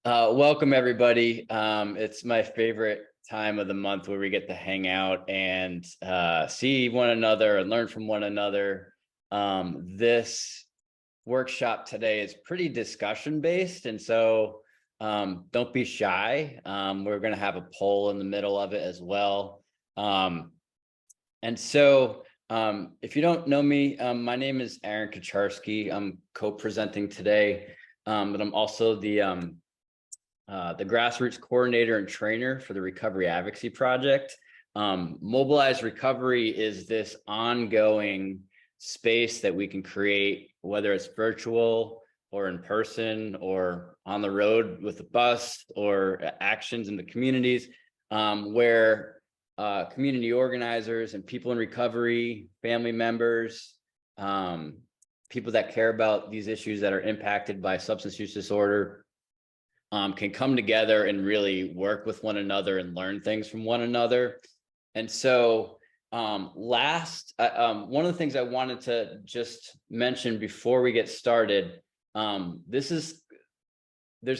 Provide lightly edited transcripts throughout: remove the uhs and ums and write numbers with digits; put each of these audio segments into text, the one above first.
Welcome everybody. It's my favorite time of the month where we get to hang out and see one another and learn from one another. This workshop today is pretty discussion based, and so don't be shy. We're going to have a poll in the middle of it as well. And so if you don't know me, my name is Aaron Kacharski. I'm co-presenting today, but I'm also the grassroots coordinator and trainer for the Recovery Advocacy Project. Mobilized Recovery is this ongoing space that we can create, whether it's virtual or in person or on the road with a bus or actions in the communities, where community organizers and people in recovery, family members, people that care about these issues that are impacted by substance use disorder, can come together and really work with one another and learn things from one another. And so one of the things I wanted to just mention before we get started, there's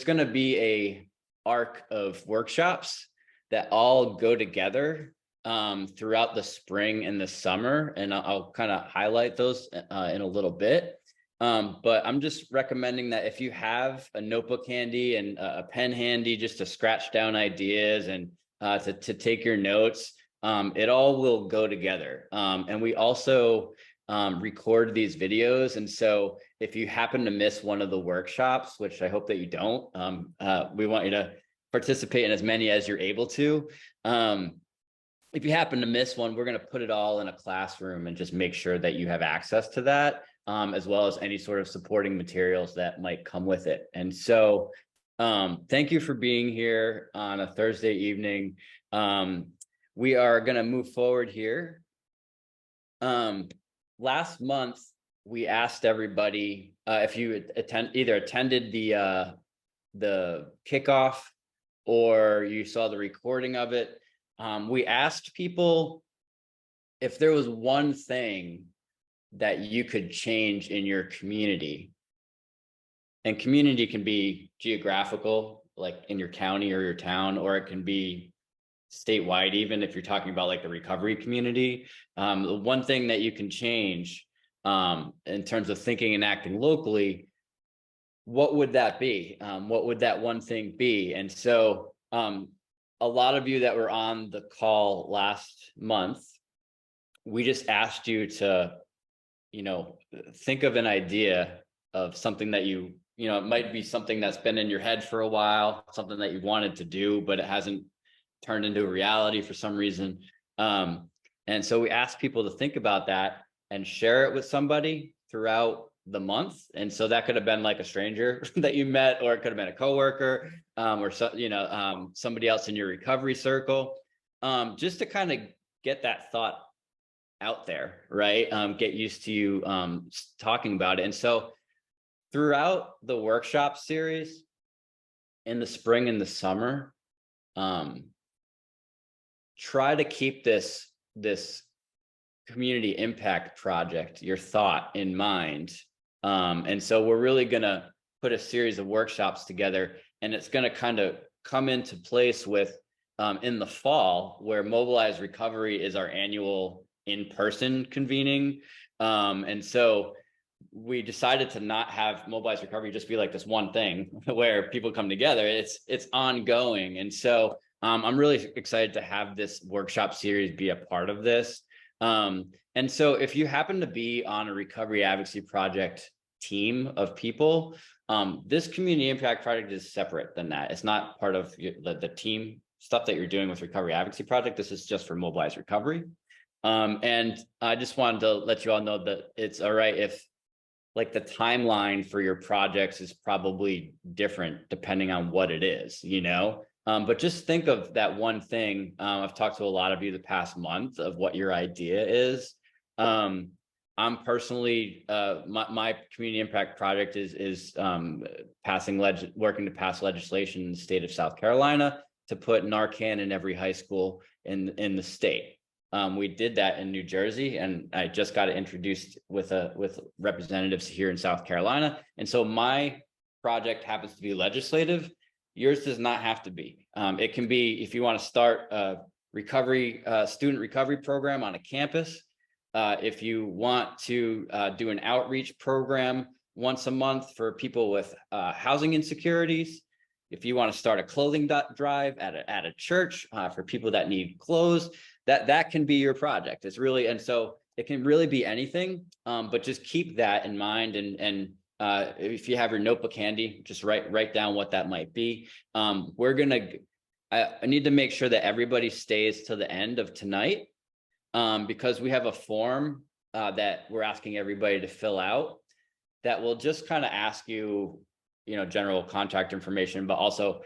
going to be a arc of workshops that all go together throughout the spring and the summer, and I'll kind of highlight those in a little bit. But I'm just recommending that if you have a notebook handy and a pen handy, just to scratch down ideas and to take your notes, it all will go together. And we also record these videos. And so if you happen to miss one of the workshops, which I hope that you don't, we want you to participate in as many as you're able to. If you happen to miss one, we're going to put it all in a classroom and just make sure that you have access to that. As well as any sort of supporting materials that might come with it. And so thank you for being here on a Thursday evening. We are going to move forward here. Last month, we asked everybody if you either attended the kickoff or you saw the recording of it. We asked people if there was one thing that you could change in your community. And community can be geographical, like in your county or your town, or it can be statewide, even if you're talking about like the recovery community. The one thing that you can change in terms of thinking and acting locally, what would that be? What would that one thing be? And so a lot of you that were on the call last month, we just asked you to think of an idea of something that it might be something that's been in your head for a while, something that you wanted to do, but it hasn't turned into a reality for some reason. And so we asked people to think about that and share it with somebody throughout the month. And so that could have been like a stranger that you met, or it could have been a coworker, or somebody else in your recovery circle, just to kind of get that thought out there, right? Get used to you talking about it. And so throughout the workshop series in the spring and the summer, try to keep this community impact project, your thought, in mind. And so we're really going to put a series of workshops together, and it's going to kind of come into place with in the fall, where Mobilized Recovery is our annual in-person convening. And so we decided to not have Mobilized Recovery just be like this one thing where people come together. It's ongoing. And so I'm really excited to have this workshop series be a part of this. And so if you happen to be on a Recovery Advocacy Project team of people, this community impact project is separate than that. It's not part of the team stuff that you're doing with Recovery Advocacy Project. This is just for Mobilized Recovery. And I just wanted to let you all know that it's all right if like the timeline for your projects is probably different depending on what it is, but just think of that one thing. I've talked to a lot of you the past month of what your idea is. I'm personally, my community impact project is working to pass legislation in the state of South Carolina to put Narcan in every high school in the state. We did that in New Jersey, and I just got it introduced with representatives here in South Carolina. And so my project happens to be legislative, Yours does not have to be. It can be, if you want to start a student recovery program on a campus, if you want to do an outreach program once a month for people with housing insecurities, if you want to start a clothing drive at a church for people that need clothes, that can be your project. It's really, and so it can really be anything, but just keep that in mind. And if you have your notebook handy, just write down what that might be. I need to make sure that everybody stays to the end of tonight, because we have a form that we're asking everybody to fill out that will just kind of ask you, general contact information, but also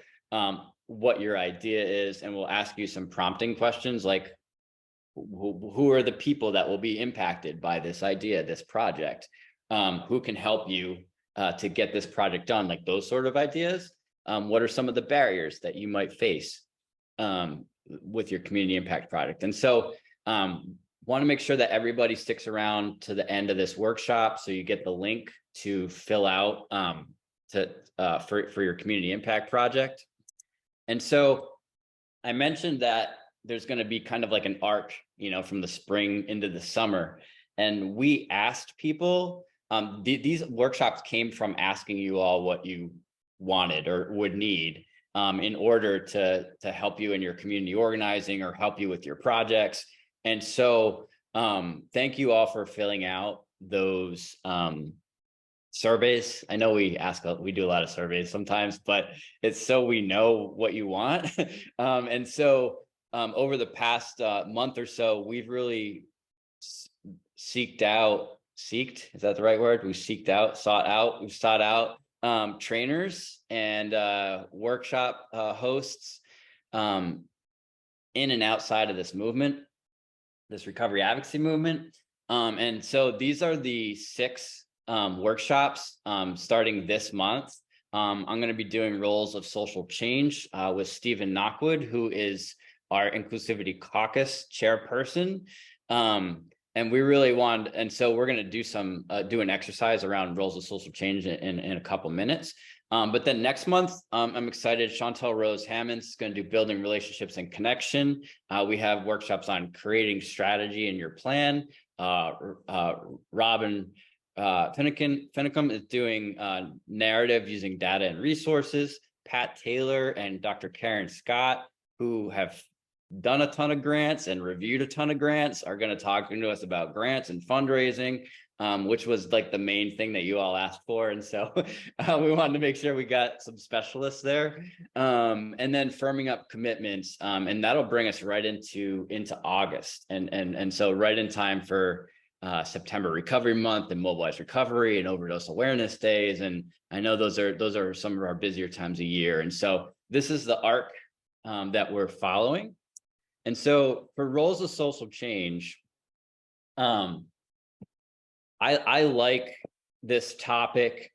what your idea is. And we'll ask you some prompting questions like, who are the people that will be impacted by this idea, this project? Who can help you to get this project done? Like those sort of ideas. What are some of the barriers that you might face with your community impact project? And so want to make sure that everybody sticks around to the end of this workshop, so you get the link to fill out for your community impact project. And so I mentioned that there's going to be kind of like an arc, from the spring into the summer. And we asked people, these workshops came from asking you all what you wanted or would need in order to help you in your community organizing or help you with your projects. And so thank you all for filling out those surveys. I know we do a lot of surveys sometimes, but it's so we know what you want. And so over the past month or so, we've really sought out trainers and workshop hosts in and outside of this movement, this recovery advocacy movement. And so these are the 6 workshops starting this month. I'm going to be doing roles of social change with Stephen Knockwood, who is our Inclusivity Caucus chairperson. And we really want, and so we're going to do an exercise around roles of social change in a couple minutes. But then next month, I'm excited. Chantel Rose Hammonds is going to do building relationships and connection. We have workshops on creating strategy in your plan. Robin Finicum is doing narrative using data and resources. Pat Taylor and Dr. Karen Scott, who have done a ton of grants and reviewed a ton of grants, are going to talk to us about grants and fundraising, which was like the main thing that you all asked for. And so we wanted to make sure we got some specialists there. And then firming up commitments, and that'll bring us right into August. And so right in time for September Recovery Month and Mobilized Recovery and Overdose Awareness Days. And I know those are some of our busier times of year. And so this is the arc that we're following. And so for roles of social change, I like this topic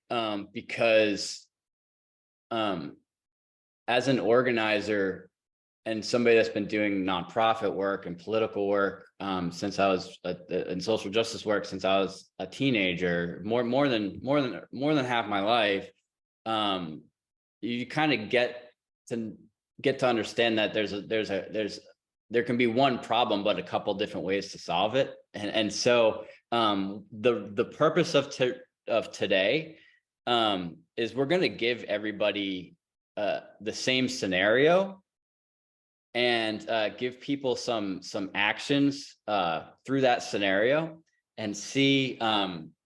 because as an organizer and somebody that's been doing nonprofit work and political work since I was in social justice work since I was a teenager, more than half my life, you kind of get to understand that there can be one problem, but a couple different ways to solve it. And so the purpose of today is we're going to give everybody the same scenario and give people some actions through that scenario and see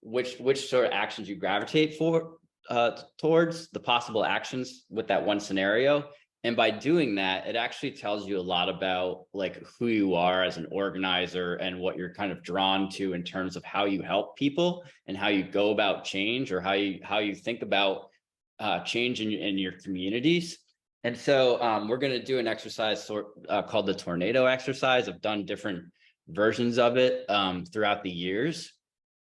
which sort of actions you gravitate towards the possible actions with that one scenario. And by doing that, it actually tells you a lot about like who you are as an organizer and what you're kind of drawn to in terms of how you help people and how you go about change, or how you think about change in your communities. And so we're going to do an exercise called the tornado exercise. I've done different versions of it throughout the years.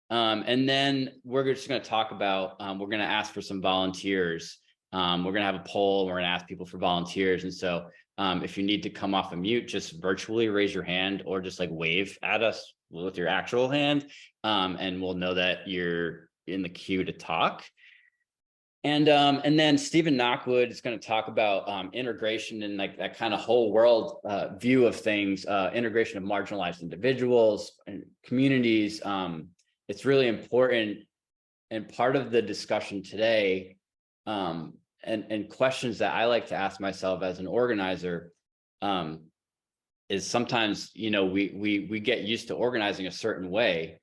And then we're just going to talk about, we're going to ask for some volunteers. We're going to have a poll. We're going to ask people for volunteers. And so if you need to come off a mute, just virtually raise your hand or just like wave at us with your actual hand. And we'll know that you're in the queue to talk. And then Stephen Knockwood is going to talk about integration and like that kind of whole world view of things, integration of marginalized individuals and communities. It's really important, and part of the discussion today, and questions that I like to ask myself as an organizer, is sometimes, you know, we get used to organizing a certain way,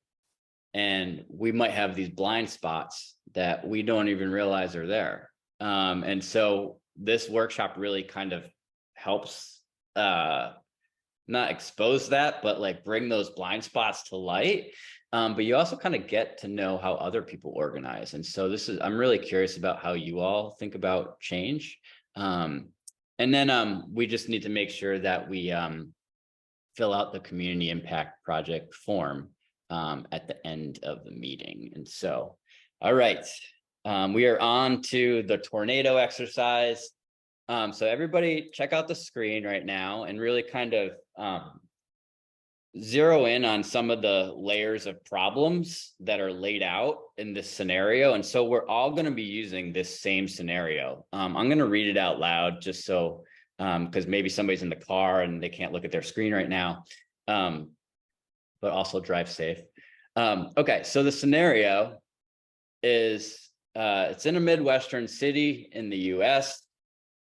and we might have these blind spots that we don't even realize are there. And so this workshop really kind of helps not expose that, but like bring those blind spots to light. But you also kind of get to know how other people organize. And so I'm really curious about how you all think about change. And then we just need to make sure that we fill out the community impact project form at the end of the meeting. And so, all right, we are on to the tornado exercise. So everybody check out the screen right now and really kind of zero in on some of the layers of problems that are laid out in this scenario. And so we're all going to be using this same scenario. I'm going to read it out loud just so, because maybe somebody's in the car and they can't look at their screen right now, but also drive safe. Okay, so the scenario is, it's in a Midwestern city in the US.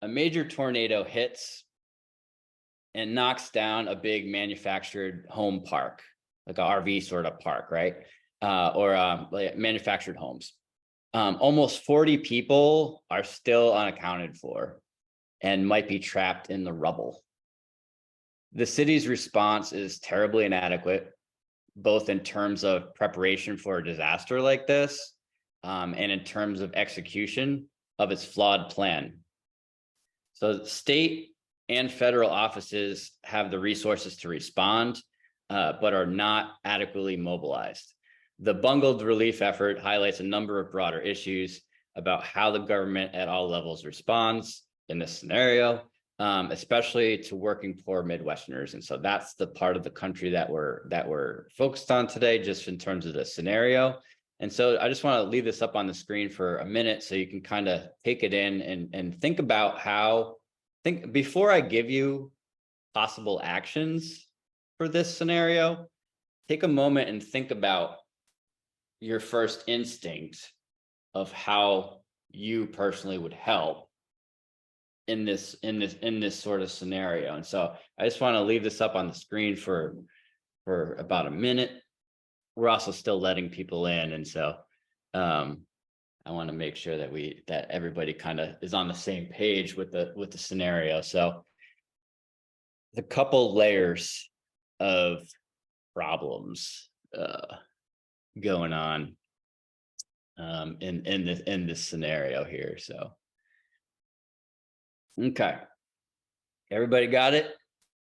A major tornado hits and knocks down a big manufactured home park, like a RV sort of park, right? Or like manufactured homes. Almost 40 people are still unaccounted for and might be trapped in the rubble. The city's response is terribly inadequate, both in terms of preparation for a disaster like this, and in terms of execution of its flawed plan. So state and federal offices have the resources to respond, but are not adequately mobilized. The bungled relief effort highlights a number of broader issues about how the government at all levels responds in this scenario, especially to working poor Midwesterners. And so that's the part of the country that we're focused on today, just in terms of the scenario. And so I just want to leave this up on the screen for a minute so you can kind of take it in and think about before I give you possible actions for this scenario, take a moment and think about your first instinct of how you personally would help in this sort of scenario. And so I just want to leave this up on the screen for about a minute. We're also still letting people in, and so I want to make sure that everybody kind of is on the same page with the scenario. So the couple layers of problems going on in this scenario here. So okay, everybody got it?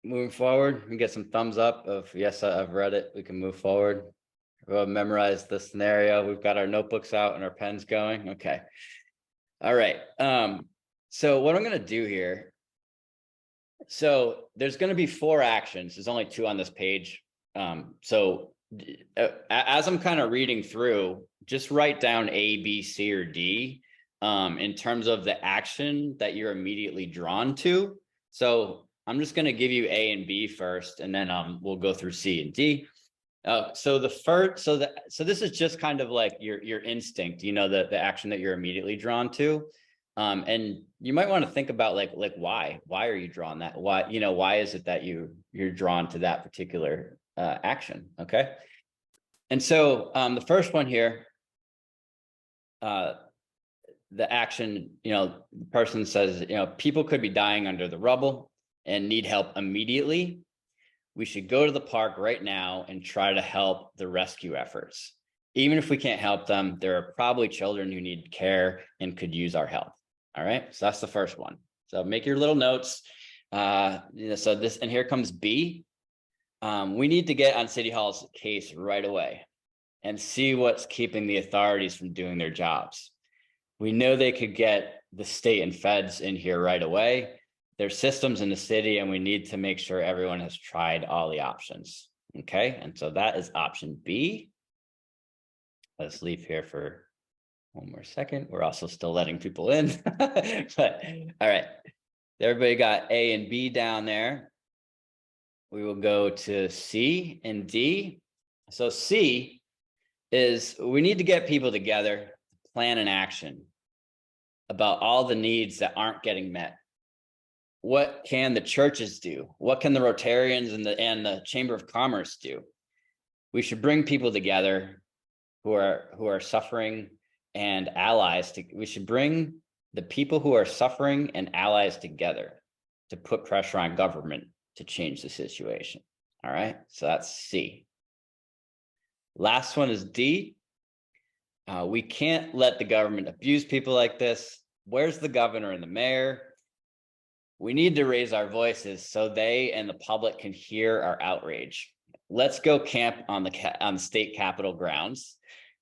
Moving forward, we get some thumbs up of yes, I've read it. We can move forward. We'll memorize the scenario. We've got our notebooks out and our pens going. Okay. All right. So what I'm going to do here. So there's going to be 4 actions. There's only 2 on this page. So as I'm kind of reading through, just write down A, B, C, or D in terms of the action that you're immediately drawn to. So I'm just going to give you A and B first, and then we'll go through C and D. So this is just kind of like your instinct, you know, the action that you're immediately drawn to. And you might want to think about like why are you drawn that? Why is it that you're drawn to that particular action? Okay. And so the first one here, the action, the person says, people could be dying under the rubble and need help immediately. We should go to the park right now and try to help the rescue efforts. Even if we can't help them, there are probably children who need care and could use our help. All right, so that's the first one. So make your little notes. So this, and here comes B. We need to get on City Hall's case right away and see what's keeping the authorities from doing their jobs. We know they could get the state and feds in here right away. There's systems in the city, and we need to make sure everyone has tried all the options. Okay, and so that is option B. Let's leave here for One more second. We're also still letting people in. But all right. Everybody got A and B down there. We will go to C and D. So C is we need to get people together, plan an action about all the needs that aren't getting met. What can the churches do? What can the Rotarians and the Chamber of Commerce do? We should bring people together who are suffering and allies. We should bring the people who are suffering and allies together to put pressure on government to change the situation. All right, so that's C. Last one is D. We can't let the government abuse people like this. Where's the governor and the mayor? We need to raise our voices so they and the public can hear our outrage. Let's go camp on the state capitol grounds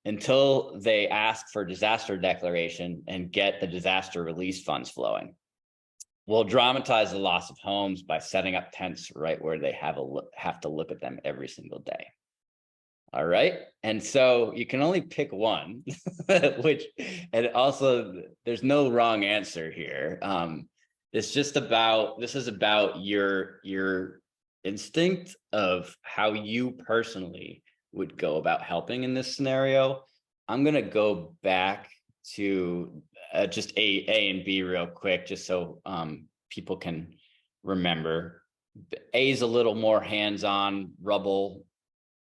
until they ask for disaster declaration and get the disaster relief funds flowing. We'll dramatize the loss of homes by setting up tents right where they have to look at them every single day. All right. And so you can only pick one, and also there's no wrong answer here. This is about your instinct of how you personally would go about helping in this scenario. I'm going to go back to just A and B real quick, just so people can remember. A is a little more hands-on, rubble,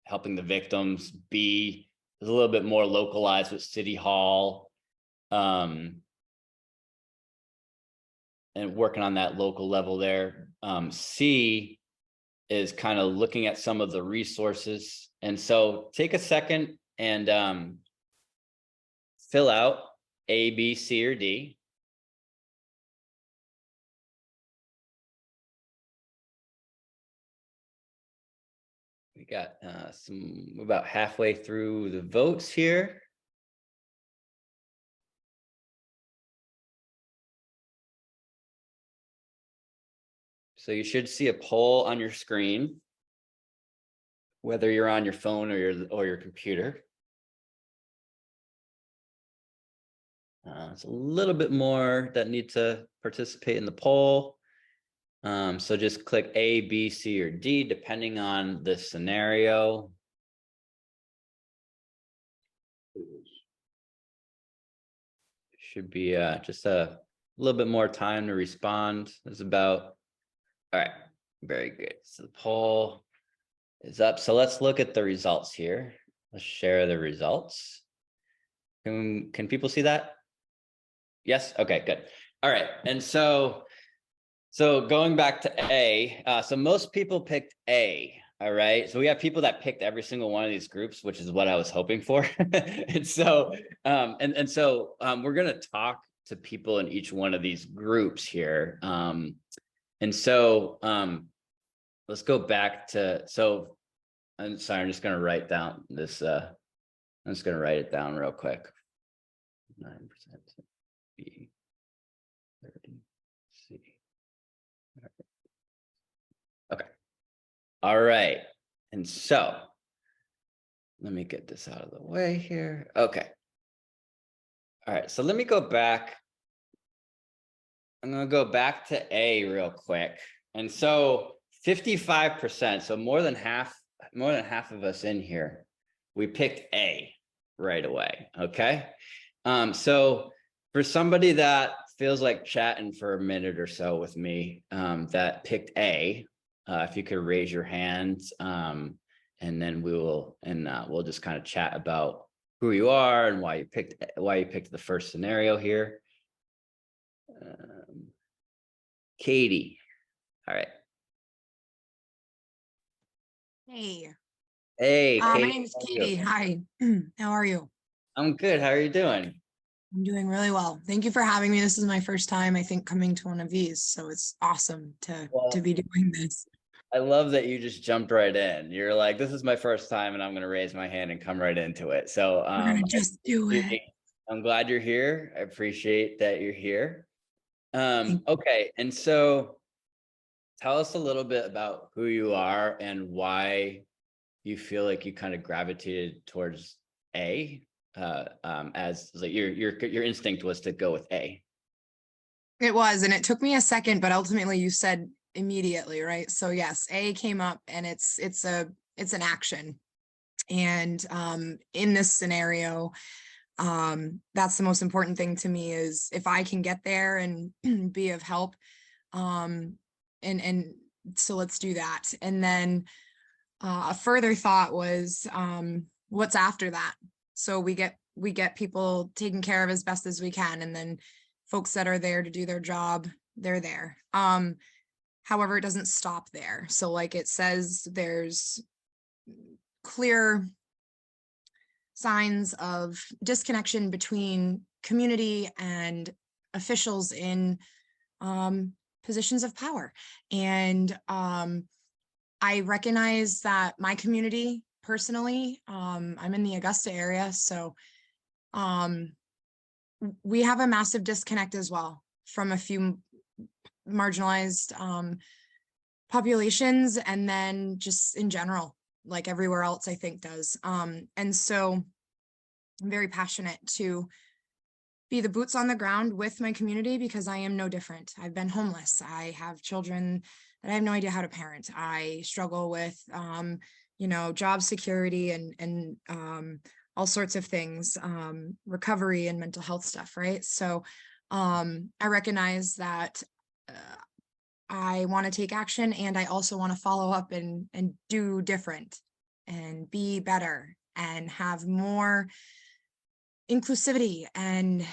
helping the victims. B is a little bit more localized with City Hall, and working on that local level there. C is kind of looking at some of the resources. And so take a second and fill out A, B, C, or D. We got about halfway through the votes here. So you should see a poll on your screen, whether you're on your phone or your computer. It's a little bit more that need to participate in the poll. So just click A, B, C, or D, depending on the scenario. Should be just a little bit more time to respond. It's about, all right, very good. So the poll is up. So let's look at the results here. Let's share the results. Can people see that? Yes, okay, good. All right, and so going back to A, so most people picked A. All right, so we have people that picked every single one of these groups, which is what I was hoping for. And so we're going to talk to people in each one of these groups here. And so let's go back to, so I'm sorry, I'm just going to write down this. I'm just going to write it down real quick. 9% B, 30 C. Okay. All right. And so let me get this out of the way here. Okay. All right. So let me go back. I'm going to go back to A real quick. And so 55%, so more than half of us in here, we picked A right away. Okay. So for somebody that feels like chatting for a minute or so with me, that picked A, if you could raise your hands, and then we'll just kind of chat about who you are and why you picked the first scenario here. Katie. All right. Hey. Hey, My Katie, name is Katie. Hi. How are you? I'm good. How are you doing? I'm doing really well. Thank you for having me. This is my first time, I think, coming to one of these. So it's awesome to be doing this. I love that you just jumped right in. You're like, this is my first time and I'm going to raise my hand and come right into it. So We're gonna just do it. I'm glad you're here. I appreciate that you're here. Okay. And so tell us a little bit about who you are and why you feel like you kind of gravitated towards A. as like your instinct was to go with A. It was, and it took me a second, but ultimately you said immediately, right? So yes, A came up, and it's an action. And in this scenario, that's the most important thing to me, is if I can get there and be of help. And so let's do that. And then a further thought was, what's after that? So we get people taken care of as best as we can, and then folks that are there to do their job, they're there. However, it doesn't stop there. So like it says, there's clear signs of disconnection between community and officials in positions of power. And I recognize that my community personally, I'm in the Augusta area, so we have a massive disconnect as well from a few marginalized populations, and then just in general, like everywhere else, I think does. And so I'm very passionate to be the boots on the ground with my community, because I am no different. I've been homeless. I have children that I have no idea how to parent. I struggle with, job security and all sorts of things, recovery and mental health stuff, right? So I recognize that I want to take action, and I also want to follow up and do different and be better and have more inclusivity and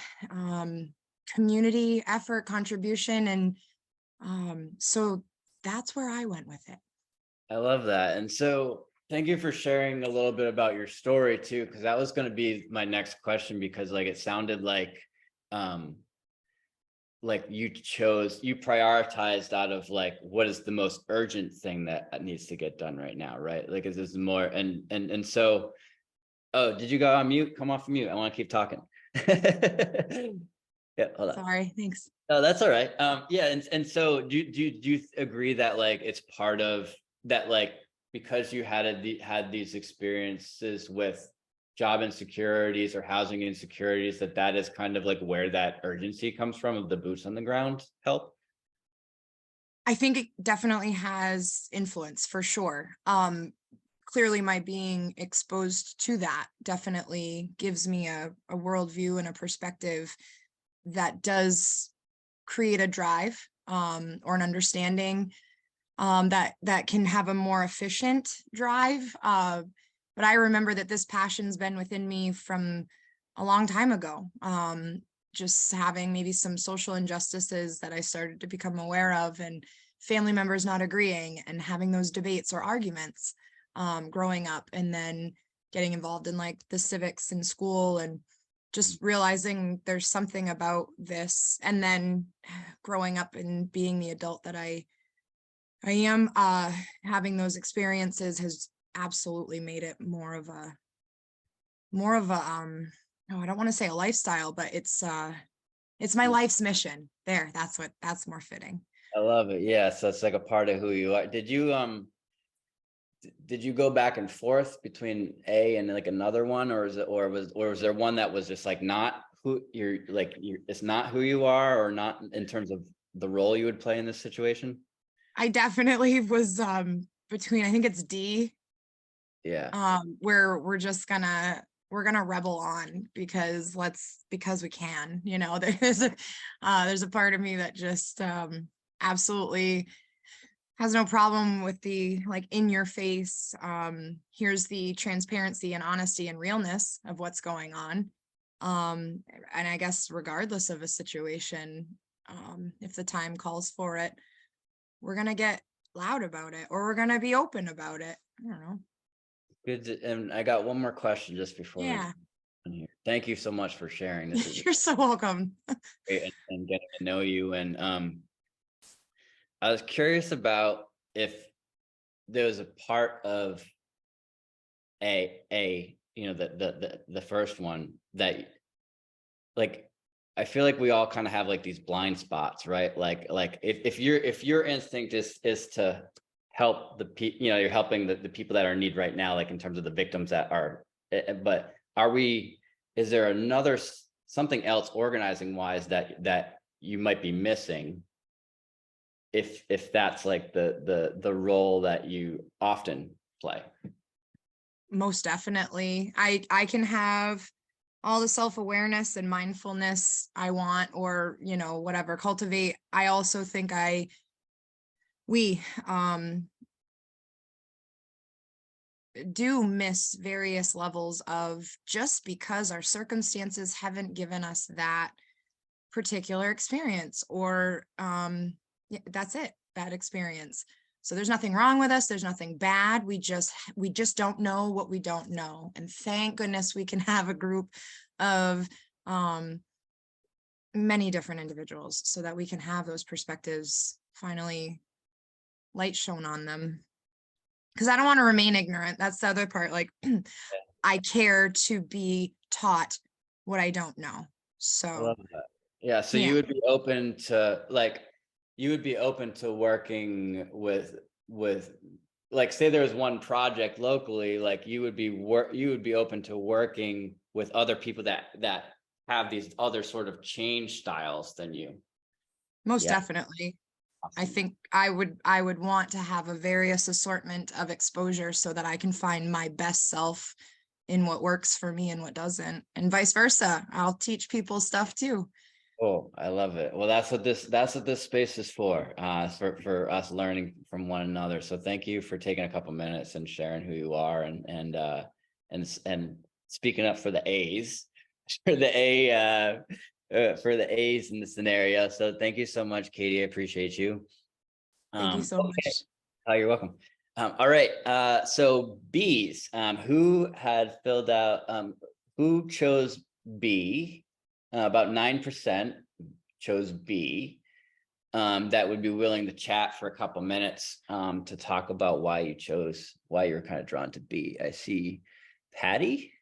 community effort, contribution. And so that's where I went with it. I love that. And so thank you for sharing a little bit about your story too, because that was going to be my next question, because like it sounded like you prioritized out of like what is the most urgent thing that needs to get done right now, right? Like is this more and so oh, did you go on mute? Come off mute. I want to keep talking. Yeah, hold on. Sorry, thanks. Oh, that's all right. Yeah, and so do you agree that like it's part of that, like because you had these experiences with job insecurities or housing insecurities, that is kind of like where that urgency comes from, of the boots on the ground help? I think it definitely has influence for sure. Clearly my being exposed to that definitely gives me a worldview and a perspective that does create a drive, or an understanding, that can have a more efficient drive. But I remember that this passion's been within me from a long time ago. Just having maybe some social injustices that I started to become aware of, and family members not agreeing, and having those debates or arguments, growing up, and then getting involved in like the civics in school, and just realizing there's something about this, and then growing up and being the adult that I am, having those experiences has absolutely made it more of a no, I don't want to say a lifestyle, but it's my life's mission. That's more fitting. I love it. Yeah, so it's like a part of who you are. Did you go back and forth between A and like another one, or was there one that was just like not who it's not who you are, or not in terms of the role you would play in this situation? I definitely was between, I think it's D, Yeah. where we're gonna rebel on because we can, there's a part of me that just absolutely has no problem with the like in your face, here's the transparency and honesty and realness of what's going on. And I guess regardless of a situation, if the time calls for it, we're gonna get loud about it, or we're gonna be open about it. I don't know. Good. And I got one more question just before we Yeah. on here. Thank you so much for sharing. This is You're so welcome. great, and getting to know you. And I was curious about if there was a part of the first one that like I feel like we all kind of have like these blind spots, right? Like if your instinct is to help the people, you're helping the people that are in need right now, like in terms of the victims that are, but are we is there another something else organizing wise that you might be missing, if that's like the role that you often play? Most definitely. I can have all the self-awareness and mindfulness I want, or, you know, whatever, cultivate. I also think we do miss various levels of, just because our circumstances haven't given us that particular experience, or yeah, that's it, bad experience. So there's nothing wrong with us, there's nothing bad, we just don't know what we don't know. And thank goodness we can have a group of many different individuals so that we can have those perspectives finally light shown on them. Because I don't want to remain ignorant. That's the other part. Like, I care to be taught what I don't know. I So love that. Yeah, so yeah, you would be open to, like, you would be open to working with like, say there was one project locally, like you would be open to working with other people that have these other sort of change styles than you. most Yeah, definitely. I awesome. think I would want to have a various assortment of exposure so that I can find my best self in what works for me and what doesn't, and vice versa. I'll teach people stuff too. Oh, I love it. Well, that's what this space is for us learning from one another. So thank you for taking a couple minutes and sharing who you are, and speaking up for the A's, for the for the A's in the scenario. So thank you so much, Katie. I appreciate you. Thank you so Okay. much. Oh, you're welcome. All right. So B's, who chose B? About 9% chose B. That would be willing to chat for a couple minutes to talk about why you were kind of drawn to B. I see Patty.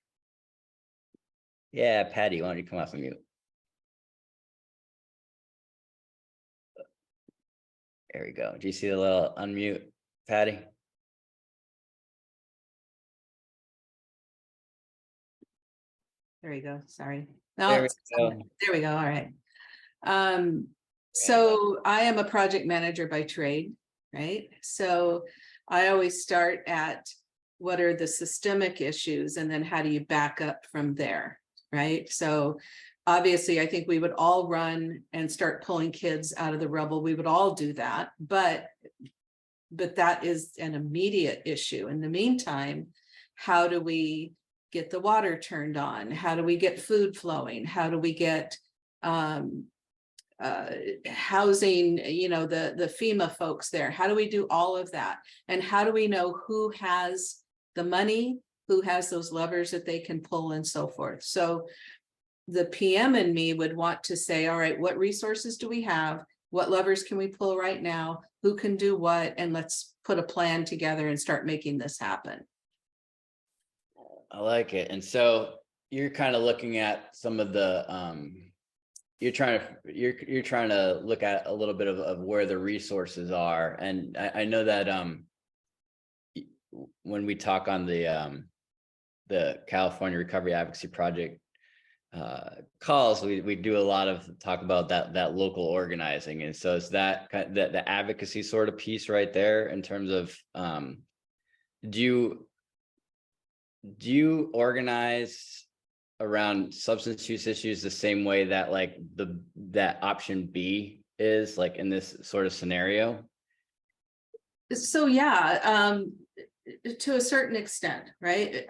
Yeah, Patty, why don't you come off of mute? There we go. Do you see the little unmute, Patty? There we go. Sorry. No, There we go. there we go. All right. So I am a project manager by trade, right? So I always start at what are the systemic issues and then how do you back up from there, right? So obviously, I think we would all run and start pulling kids out of the rubble. We would all do that, but that is an immediate issue. In the meantime, how do we get the water turned on? How do we get food flowing? How do we get housing, you know, the FEMA folks there? How do we do all of that? And how do we know who has the money, who has those levers that they can pull and so forth? So the PM in me would want to say, all right, what resources do we have? What levers can we pull right now? Who can do what? And let's put a plan together and start making this happen. I like it. And so you're kind of looking at some of the you're trying to look at a little bit of where the resources are. And I know that when we talk on the California Recovery Advocacy Project calls, we do a lot of talk about that local organizing. And so it's that the advocacy sort of piece right there in terms of do you organize around substance use issues the same way that like that option B is, like in this sort of scenario? So yeah, to a certain extent, right?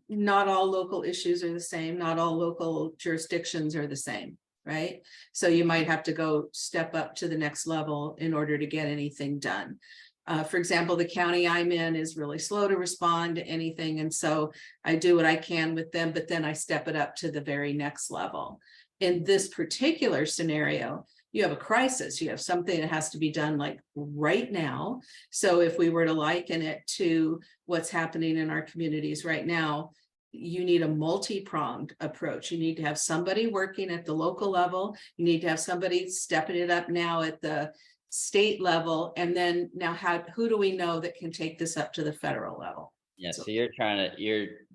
Not all local issues are the same. Not all local jurisdictions are the same, right? So you might have to go step up to the next level in order to get anything done. For example, the county I'm in is really slow to respond to anything. And so I do what I can with them, but then I step it up to the very next level. In this particular scenario, you have a crisis, you have something that has to be done like right now. So if we were to liken it to what's happening in our communities right now, you need a multi-pronged approach. You need to have somebody working at the local level. You need to have somebody stepping it up now at the state level. And then now who do we know that can take this up to the federal level? Yeah, So so you're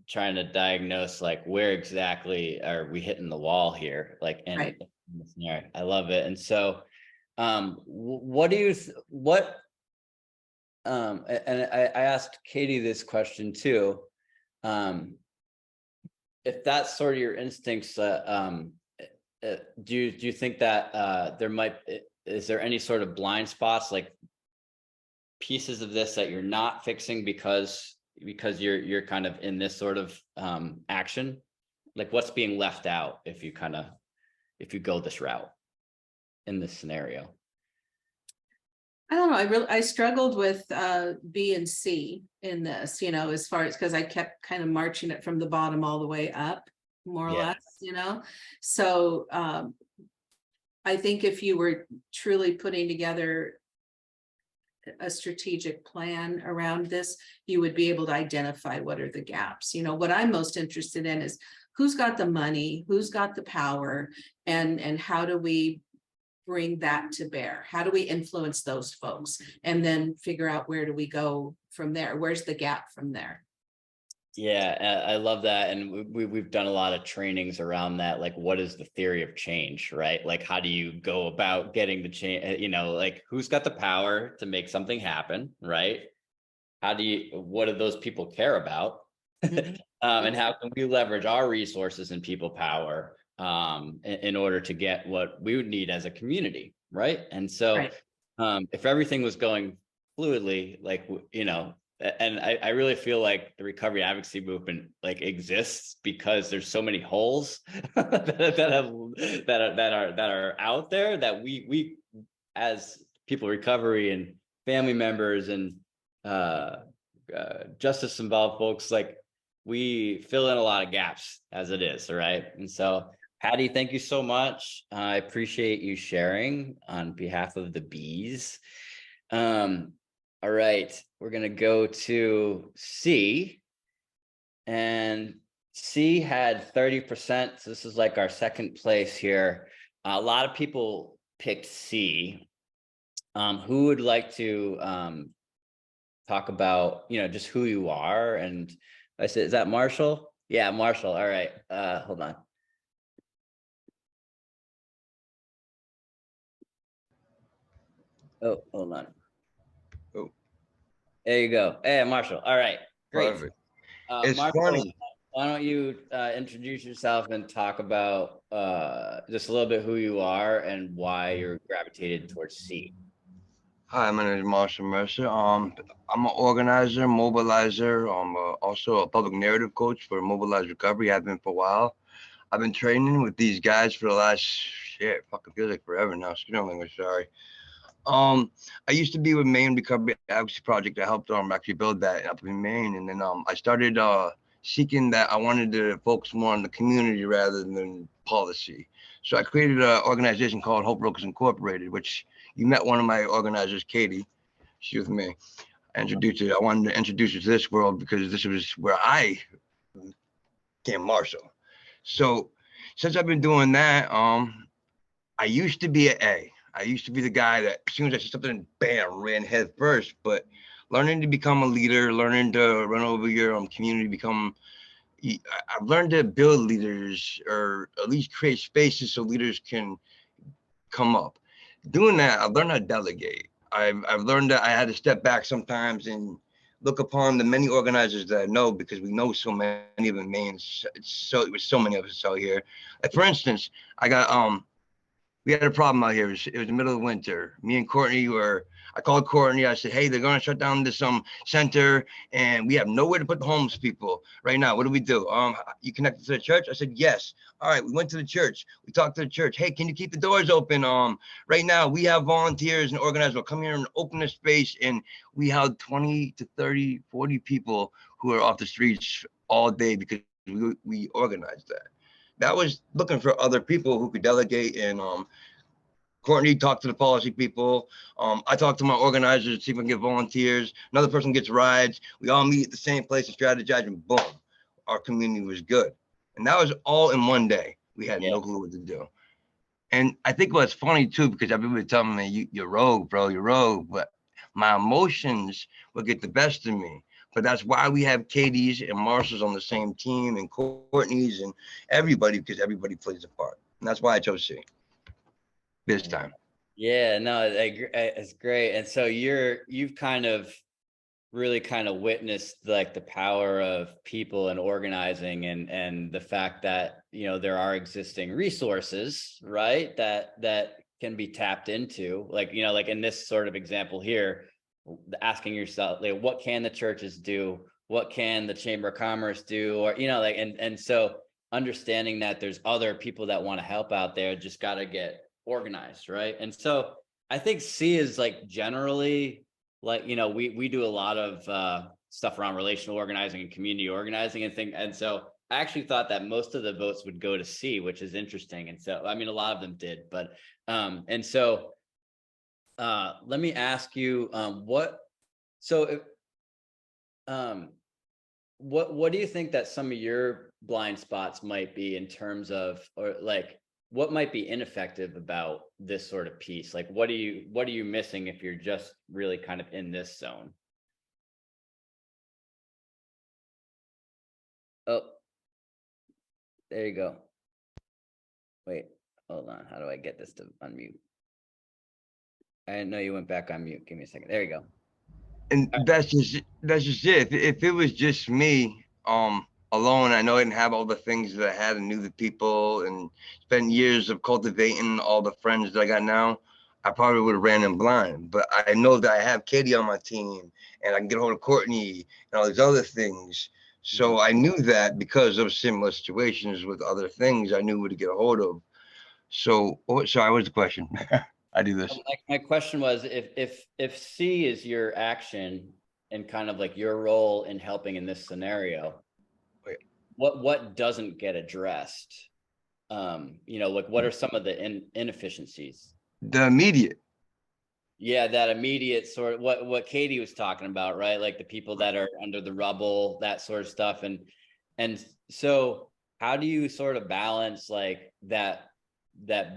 trying to diagnose like where exactly are we hitting the wall here, like Right. in this scenario. I love it. And so what do you what and I asked Katie this question too. If that's sort of your instincts, do you think that there might, is there any sort of blind spots, like pieces of this that you're not fixing because you're kind of in this sort of action? Like what's being left out if you go this route in this scenario? I don't know. I struggled with B and C in this, as far as, because I kept kind of marching it from the bottom all the way up, more or Yeah. less. So I think if you were truly putting together a strategic plan around this, you would be able to identify what are the gaps. What I'm most interested in is who's got the money, who's got the power, and how do we bring that to bear? How do we influence those folks? And then figure out where do we go from there? Where's the gap from there? Yeah, I love that. And we've done a lot of trainings around that. Like, what is the theory of change, right? Like, how do you go about getting the change? Like who's got the power to make something happen, right? What do those people care about? And how can we leverage our resources and people power in order to get what we would need as a community, right? And so Right. if everything was going fluidly, like, and I really feel like the recovery advocacy movement like exists because there's so many holes that are out there that we as people recovery and family members and justice involved folks, like we fill in a lot of gaps as it is, right? And so Patty, thank you so much. I appreciate you sharing on behalf of the bees. All right, we're gonna go to C, and C had 30%. So this is like our second place here. A lot of people picked C. Who would like to talk about, just who you are? And I said, is that Marshall? Yeah, Marshall. All right. Hold on. Oh, hold on. Oh, There you go. Hey, Marshall. All right. Great. perfect. It's Marshall, funny. why don't you introduce yourself and talk about just a little bit who you are and why you're gravitated towards C. Hi, my name is Marshall Mercer. I'm an organizer, mobilizer. I'm also a public narrative coach for Mobilized Recovery. I've been for a while. I've been training with these guys for the last fucking feels like forever now. Excuse me, I'm sorry. I used to be with Maine Recovery Advocacy Project. I helped actually build that up in Maine, and then I started seeking that I wanted to focus more on the community rather than policy. So I created an organization called Hope Brokers Incorporated, which you met one of my organizers, Katie. She was with me. I wanted to introduce you to this world because this was where I became Marshall. So since I've been doing that, I used to be an A. I used to be the guy that as soon as I said something, bam, ran head first. But learning to become a leader, learning to run over your community, I've learned to build leaders or at least create spaces so leaders can come up. Doing that, I've learned how to delegate. I've learned that I had to step back sometimes and look upon the many organizers that I know, because we know so many of them, man. With so many of us out here. Like for instance, we had a problem out here. It was the middle of winter. Me and Courtney I called Courtney. I said, hey, they're going to shut down this center and we have nowhere to put the homeless people right now. What do we do? You connected to the church? I said, yes. All right. We went to the church. We talked to the church. Hey, can you keep the doors open? Right now we have volunteers and organizers will come here and open the space. And we had 20 to 30, 40 people who are off the streets all day because we organized that. That was looking for other people who could delegate, and Courtney talked to the policy people. I talked to my organizers to see if we can get volunteers. Another person gets rides. We all meet at the same place and strategize, and boom, our community was good. And that was all in one day. We had no clue what to do. And I think what's funny too, because everybody telling me, you're rogue, bro, you're rogue. But my emotions would get the best of me. But that's why we have Katie's and Marshall's on the same team, and Courtney's and everybody, because everybody plays a part. And that's why I chose C this time. Yeah, no, it's great. And so you've kind of really kind of witnessed like the power of people and organizing, and the fact that, you know, there are existing resources, right, that can be tapped into, like, you know, like in this sort of example here, asking yourself, like, what can the churches do, what can the Chamber of Commerce do, or, you know, like, and so understanding that there's other people that want to help out there, just got to get organized, right? And so I think C is like generally, like, you know, we do a lot of stuff around relational organizing and community organizing and so I actually thought that most of the votes would go to C, which is interesting. And so, I mean, a lot of them did, but and so let me ask you, um what do you think that some of your blind spots might be in terms of, or like, what might be ineffective about this sort of piece? Like, what are you missing if you're just really kind of in this zone? Oh, there you go. Wait, hold on. How do I get this to unmute? I didn't know you went back on mute. Give me a second. There you go. And that's just it. If it was just me alone, I know I didn't have all the things that I had and knew the people and spent years of cultivating all the friends that I got now, I probably would have ran them blind. But I know that I have Katie on my team, and I can get hold of Courtney and all these other things. So I knew that because of similar situations with other things, I knew who to get a hold of. So, sorry, what was the question? I do this. My question was, if C is your action and kind of like your role in helping in this scenario, what doesn't get addressed? You know, like, what are some of the inefficiencies? The immediate. Yeah, that immediate sort of what Katie was talking about, right? Like the people that are under the rubble, that sort of stuff. And so how do you sort of balance like that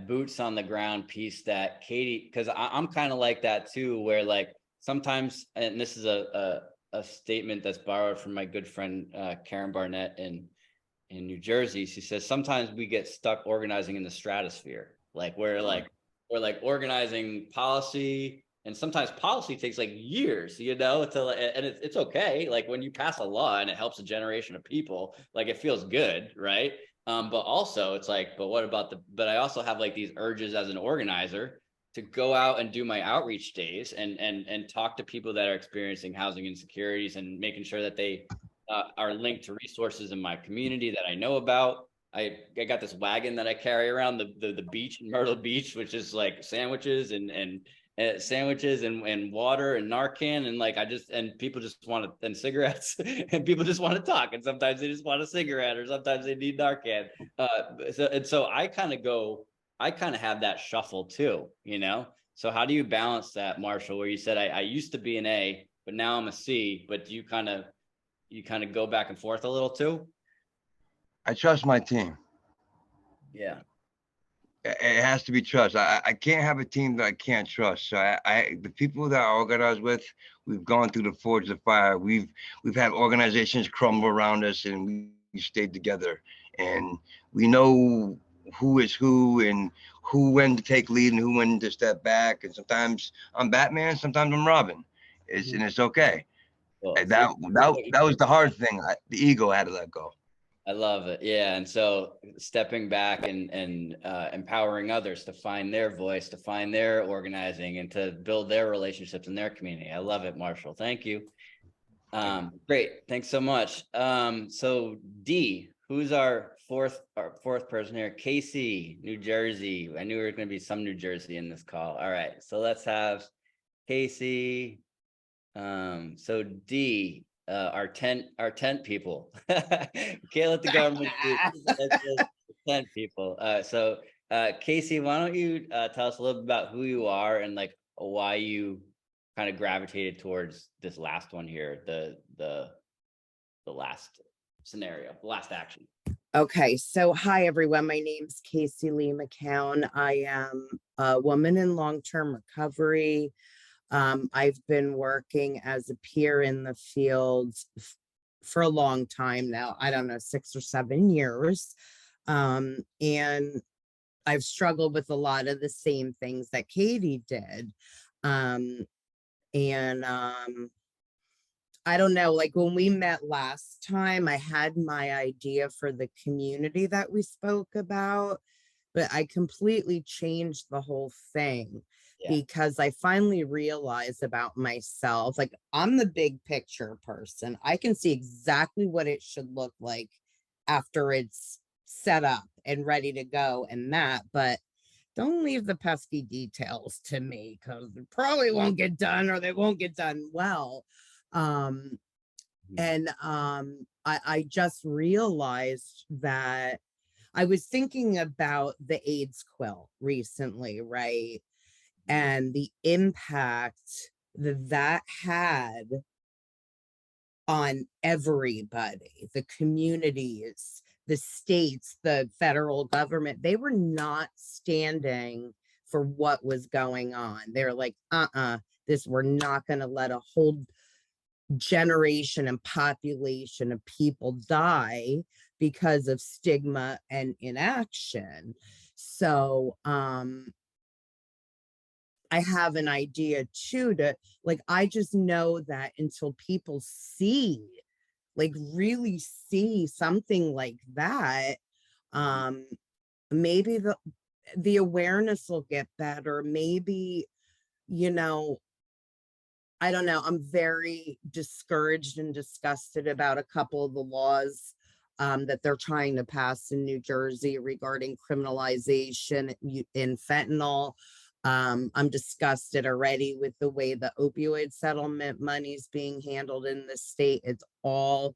boots on the ground piece that Katie, because I'm kind of like that too, where like sometimes, and this is a statement that's borrowed from my good friend Karen Barnett in New Jersey. She says sometimes we get stuck organizing in the stratosphere, like we're like organizing policy, and sometimes policy takes like years, you know, and it's okay. Like when you pass a law and it helps a generation of people, like it feels good, right? But also it's like, but what about but I also have like these urges as an organizer to go out and do my outreach days and talk to people that are experiencing housing insecurities and making sure that they are linked to resources in my community that I know about. I got this wagon that I carry around the beach in Myrtle Beach, which is like sandwiches and sandwiches and water and Narcan, and like and people just want to, and cigarettes, and people just want to talk, and sometimes they just want a cigarette, or sometimes they need Narcan. So I kind of have that shuffle too, you know. So how do you balance that, Marshall? Where you said I used to be an A, but now I'm a C, but you kind of go back and forth a little too? I trust my team. Yeah. It has to be trust. I can't have a team that I can't trust. So the people that I organize with, we've gone through the forge of fire. We've had organizations crumble around us, and we stayed together. And we know who is who, and who when to take lead and who when to step back. And sometimes I'm Batman, sometimes I'm Robin. And it's okay. Cool. And that was the hard thing. The ego I had to let go. I love it. Yeah. And so stepping back and empowering others to find their voice, to find their organizing, and to build their relationships in their community. I love it, Marshall. Thank you. Great. Thanks so much. So D, who's our fourth person here? Casey, New Jersey. I knew there was going to be some New Jersey in this call. All right. So let's have Casey. So D, our tent people. Can't let the government do tent people. So Casey, why don't you tell us a little bit about who you are and like why you kind of gravitated towards this last one here, the last scenario, the last action. Okay, so hi everyone. My name's Casey Lee McCown. I am a woman in long-term recovery. I've been working as a peer in the field for a long time now. I don't know, 6 or 7 years. And I've struggled with a lot of the same things that Katie did. Um, and I don't know, like when we met last time, I had my idea for the community that we spoke about, but I completely changed the whole thing Yeah. because I finally realized about myself, like I'm the big picture person. I can see exactly what it should look like after it's set up and ready to go and that, but don't leave the pesky details to me because it probably won't get done or they won't get done well. Um, and I just realized that I was thinking about the AIDS quilt recently, right? And the impact that that had on everybody, the communities, the states, the federal government. They were not standing for what was going on. They're like, this, we're not going to let a whole generation and population of people die because of stigma and inaction. So I have an idea too, to like, I just know that until people see, like really see something like that, um maybe the awareness will get better. Maybe, you know, I don't know. I'm very discouraged and disgusted about a couple of the laws that they're trying to pass in New Jersey regarding criminalization in fentanyl. I'm disgusted already with the way the opioid settlement money is being handled in the state. It's all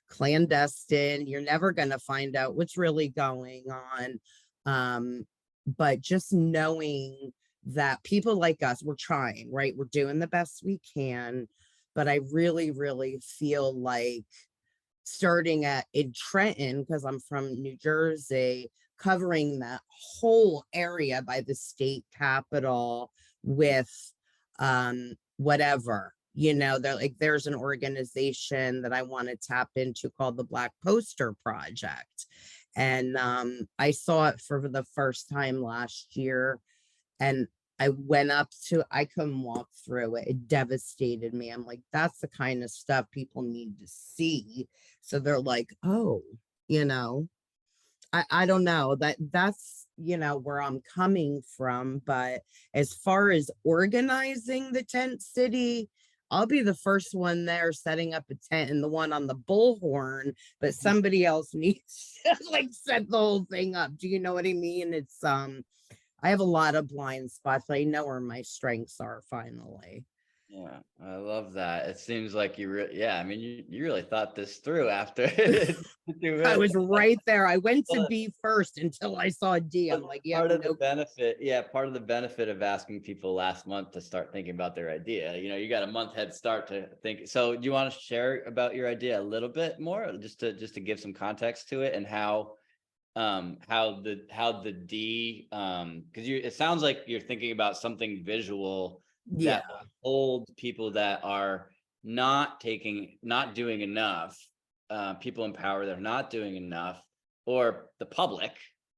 clandestine. You're never going to find out what's really going on. But just knowing that people like us, we're trying, right? We're doing the best we can. But I really, really feel like starting at in Trenton, because I'm from New Jersey, covering that whole area by the state capitol with whatever, you know, they're like, there's an organization that I want to tap into called the Black Poster Project. And I saw it for the first time last year, and I went up to, I couldn't walk through it. It devastated me. I'm like, that's the kind of stuff people need to see. So they're like, oh, you know, I don't know, that's, you know, where I'm coming from. But as far as organizing the tent city, I'll be the first one there setting up a tent and the one on the bullhorn, but somebody else needs to like set the whole thing up. Do you know what I mean? It's I have a lot of blind spots, but I know where my strengths are finally. Yeah, I love that. It seems like yeah, I mean, you really thought this through after I was it. right there. I went to Well, B first until I saw D. I'm like, yeah, part of the no. benefit, yeah, part of the benefit of asking people last month to start thinking about their idea, you know, you got a month head start to think. So do you want to share about your idea a little bit more, just to give some context to it, and how the D, because it sounds like you're thinking about something visual Yeah. that will hold people that are not doing enough, people in power that are not doing enough, or the public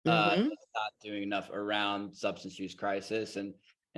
Mm-hmm. that's not doing enough around substance use crisis. And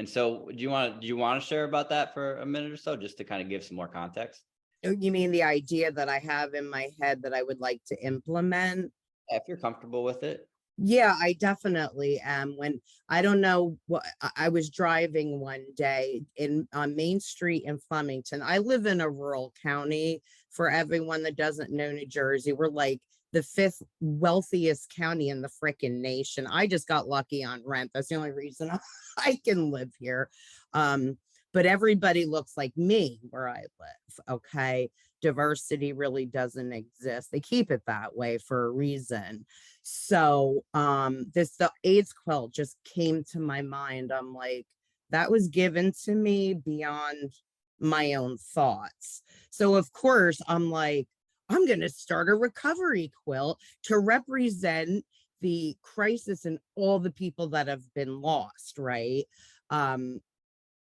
so do you want to share about that for a minute or so, just to kind of give some more context? You mean the idea that I have in my head that I would like to implement? If you're comfortable with it. Yeah, I definitely am. When I don't know what I was driving one day in on Main Street in Flemington. I live in a rural county. For everyone that doesn't know New Jersey, we're like the fifth wealthiest county in the frickin' nation. I just got lucky on rent. That's the only reason I can live here. But everybody looks like me where I live. Okay. Diversity really doesn't exist. They keep it that way for a reason. So the AIDS quilt just came to my mind. I'm like, that was given to me beyond my own thoughts. So of course I'm like, I'm gonna start a recovery quilt to represent the crisis and all the people that have been lost, right?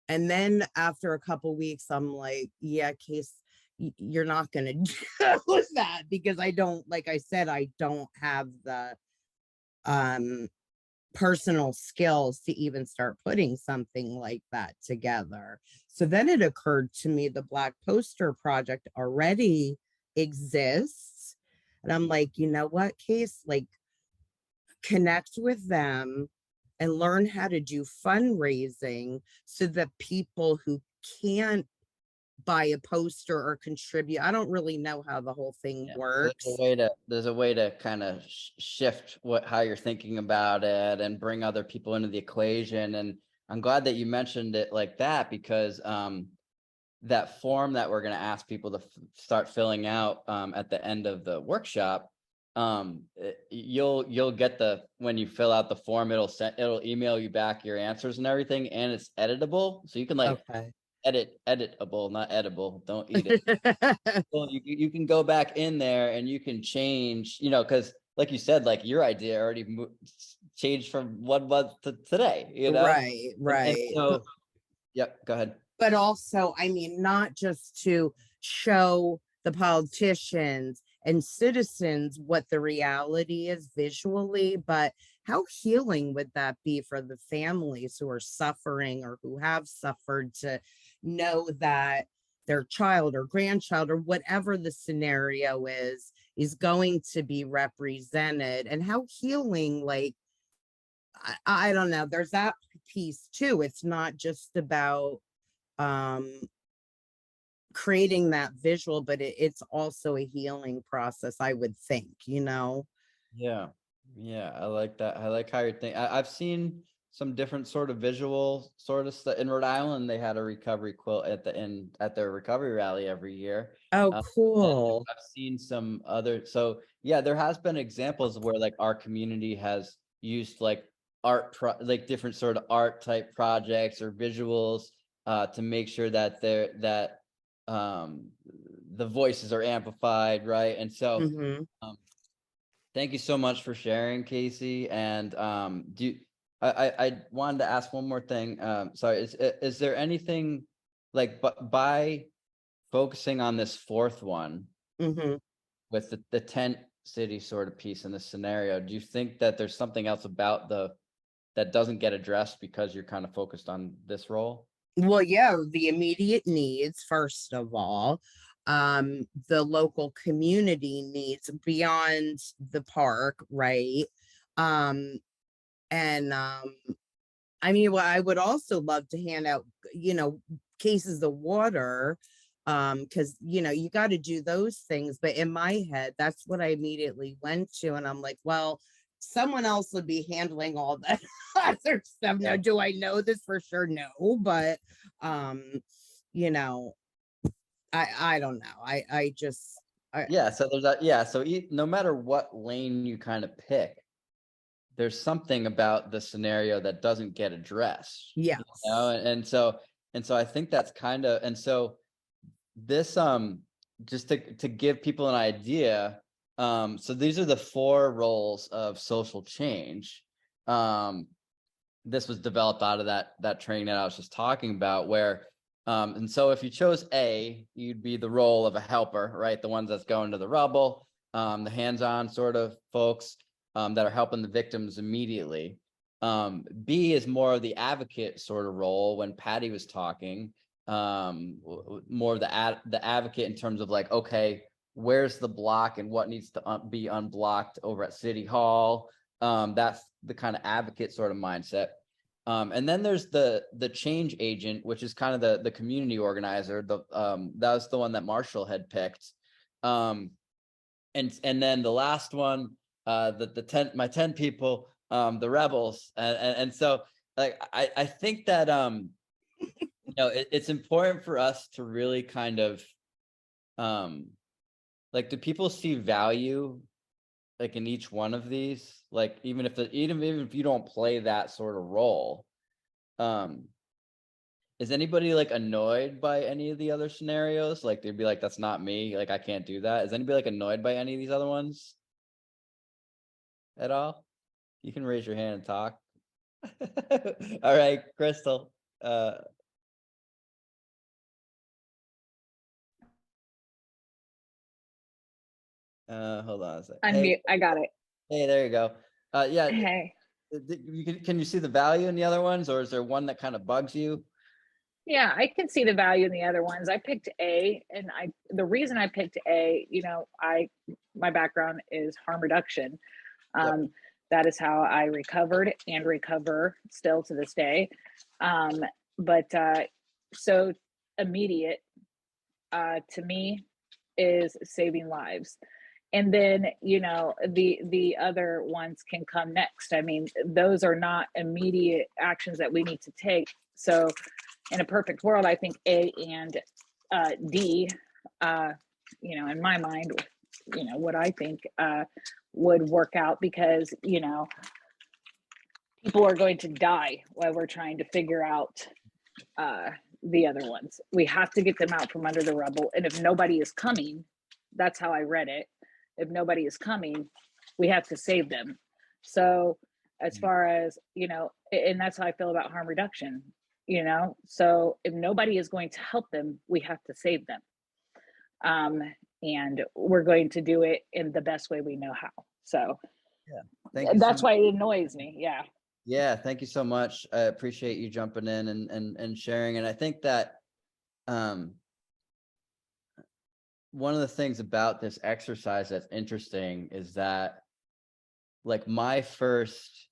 And then after a couple weeks, I'm like, yeah, Case, you're not gonna do that, because I don't, like I said, I don't have the um personal skills to even start putting something like that together. So then it occurred to me the Black Poster Project already exists. And I'm like, you know what, Case, like, connect with them and learn how to do fundraising so that people who can't buy a poster or contribute, I don't really know how the whole thing Yeah, works. there's a way to kind of shift how you're thinking about it and bring other people into the equation. And I'm glad that you mentioned it like that, because that form that we're going to ask people to start filling out at the end of the workshop, you'll get when you fill out the form, it'll email you back your answers and everything, and it's editable, so you can like Okay. editable, not edible. Don't eat it. Well, you can go back in there and you can change, because like you said, like your idea already changed from 1 month to today, Right, And right. so, yep, go ahead. But also, I mean, not just to show the politicians and citizens what the reality is visually, but how healing would that be for the families who are suffering or who have suffered, to know that their child or grandchild or whatever the scenario is going to be represented, and how healing, like, I don't know, there's that piece too. It's not just about um creating that visual, but it's also a healing process, I would think, you know. Yeah, yeah, I like that. I like how you're thinking. I've seen some different sort of visual sort of stuff in Rhode Island. They had a recovery quilt at the end at their recovery rally every year. Oh, And cool. I've seen some other. So yeah, there has been examples where like our community has used like like different sort of art type projects or visuals to make sure that um, the voices are amplified, right? And so. Hmm. Um, Thank you so much for sharing, Casey. And I wanted to ask one more thing. Sorry, is there anything like by focusing on this fourth one Hmm. with the tent city sort of piece in this scenario, do you think that there's something else about that doesn't get addressed because you're kind of focused on this role? Well, yeah, the immediate needs, first of all, the local community needs beyond the park, right? Um, and I mean, well, I would also love to hand out, cases of water, because you got to do those things. But in my head, that's what I immediately went to, and I'm like, well, someone else would be handling all that other stuff. Now, do I know this for sure? No, but um, you know, I don't know. I just Yeah, so there's that. Yeah, so no matter what lane you kind of pick, there's something about the scenario that doesn't get addressed, yes. and so I think that's kind of, and so this just to give people an idea, so these are the 4 roles of social change. This was developed out of that training that I was just talking about, where and so if you chose A, you'd be the role of a helper, right? The ones that's going to the rubble, the hands-on sort of folks that are helping the victims immediately. B is more of the advocate sort of role when Patty was talking, more of the advocate in terms of like, okay, where's the block and what needs to be unblocked over at City Hall. That's the kind of advocate sort of mindset. And then there's the change agent, which is kind of the community organizer. That was the one that Marshall had picked. And then the last one, my 10 people, the rebels. And so like I think that it's important for us to really kind of like, do people see value like in each one of these? Like even if you don't play that sort of role, um is anybody like annoyed by any of the other scenarios? Like they'd be like, that's not me, like I can't do that. Is anybody like annoyed by any of these other ones at all? You can raise your hand and talk. All right, Crystal. Hold on a second. Unmute. I got it. Hey, there you go. Yeah, Hey. can you see the value in the other ones, or is there one that kind of bugs you? Yeah, I can see the value in the other ones. I picked A, and the reason I picked A, my background is harm reduction. Yep. That is how I recovered and recover still to this day. But so immediate to me is saving lives. And then, the other ones can come next. I mean, those are not immediate actions that we need to take. So in a perfect world, I think A and D, in my mind, what I think would work out, because, people are going to die while we're trying to figure out the other ones. We have to get them out from under the rubble. And if nobody is coming, that's how I read it. If nobody is coming, we have to save them. So as far as, and that's how I feel about harm reduction, so if nobody is going to help them, we have to save them. And we're going to do it in the best way we know how. So Thank you. that's why it annoys me. Yeah. Yeah, thank you so much. I appreciate you jumping in and sharing. And I think that one of the things about this exercise that's interesting is that, like, my first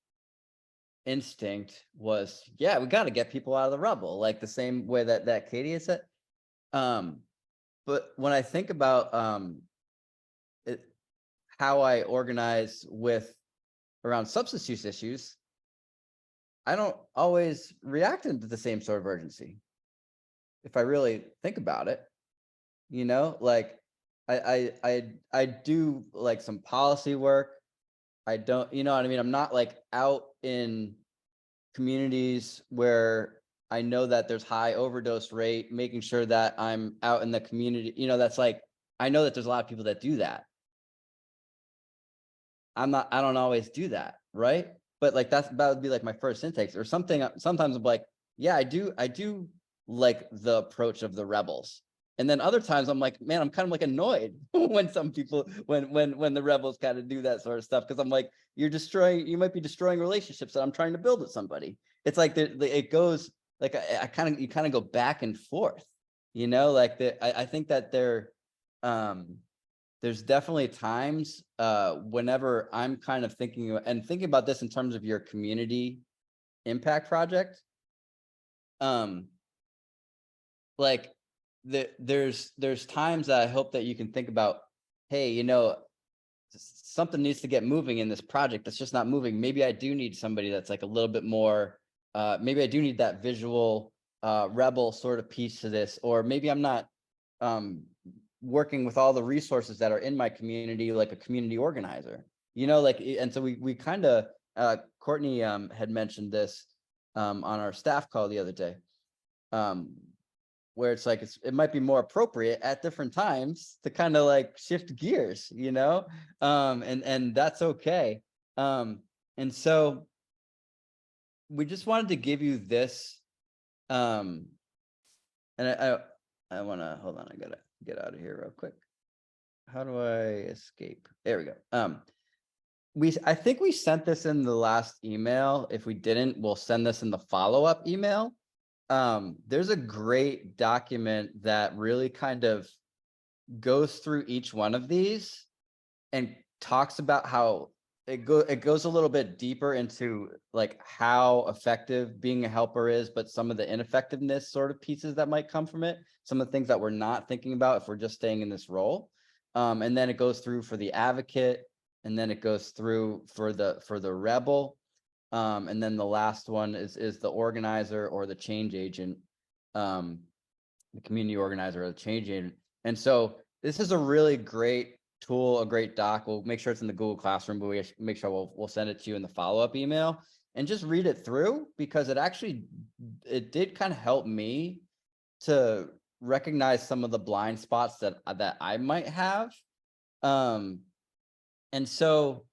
instinct was, yeah, we got to get people out of the rubble, like the same way that Katie has said. But when I think about how I organize around substance use issues, I don't always react into the same sort of urgency. If I really think about it, like I do like some policy work. I don't, you know what I mean? I'm not like out in communities where I know that there's high overdose rate, making sure that I'm out in the community. That's like, I know that there's a lot of people that do that. I don't always do that, right? But like that would be like my first intake or something. Sometimes I'm like, yeah, I do like the approach of the rebels. And then other times I'm like, man, I'm kind of like annoyed when some people, when the rebels kind of do that sort of stuff, because I'm like, you might be destroying relationships that I'm trying to build with somebody. It's like it goes like you kind of go back and forth, like I think that there's definitely times whenever I'm kind of thinking about this in terms of your community impact project. Like there's times that I hope that you can think about, hey, something needs to get moving in this project that's just not moving. Maybe I do need somebody that's like a little bit more, maybe I do need that visual rebel sort of piece to this, or maybe I'm not working with all the resources that are in my community, like a community organizer, and so we kind of, Courtney had mentioned this on our staff call the other day, where it's like, it might be more appropriate at different times to kind of like shift gears, and that's okay. And so we just wanted to give you this, and I want to, hold on, I gotta get out of here real quick. How do I escape? There we go. I think we sent this in the last email. If we didn't, we'll send this in the follow-up email. There's a great document that really kind of goes through each one of these and talks about how it goes a little bit deeper into like how effective being a helper is, but some of the ineffectiveness sort of pieces that might come from it, some of the things that we're not thinking about if we're just staying in this role. And then it goes through for the advocate, and then it goes through for the rebel. And then the last one is the organizer or the change agent, the community organizer or the change agent. And so this is a really great tool, a great doc. We'll make sure it's in the Google Classroom, but we make sure we'll send it to you in the follow-up email, and just read it through, because it did kind of help me to recognize some of the blind spots that I might have. And so